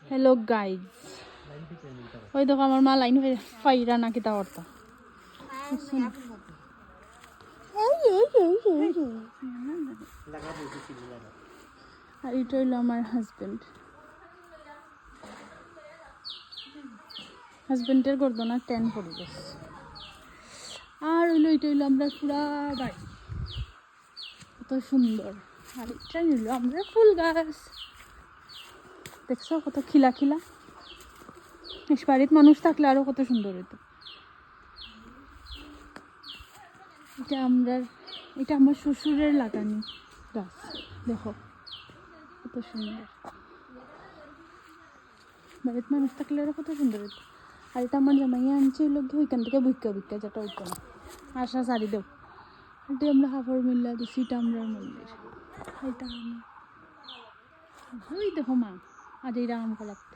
Hello guys, ওই দেখো আমার মা লাইন ফাইরা না কিতা করতা। আর এটা হইলো আমার হাজবেন্ডের গর্দনা 10 পড়ে গেছে। আর হইলো এটা হইলো আমরা পুরা বাড়ি, কত সুন্দর। আর এটা হইলো আমরা ফুল গাছ, দেখছো কত খিলা খিলা। বাড়িতে মানুষ থাকলে আরো কত সুন্দর হইতো। এটা আমার শ্বশুরের লাগানি গাছ, দেখো কত সুন্দর। বাড়িতে মানুষ থাকলে আরো কত সুন্দর হইতো। আর এটা আমার জামাইয়া আনছে লোক ওইখান থেকে বুইকা বুইকা, যেটা ওইখান আশা সারি দেব। এটা আমরা হাফড় মিল্লা দিছি, এটা আমরার মন্দির। এটা ওই দেখো মা আজ এইটা আম লাগতো।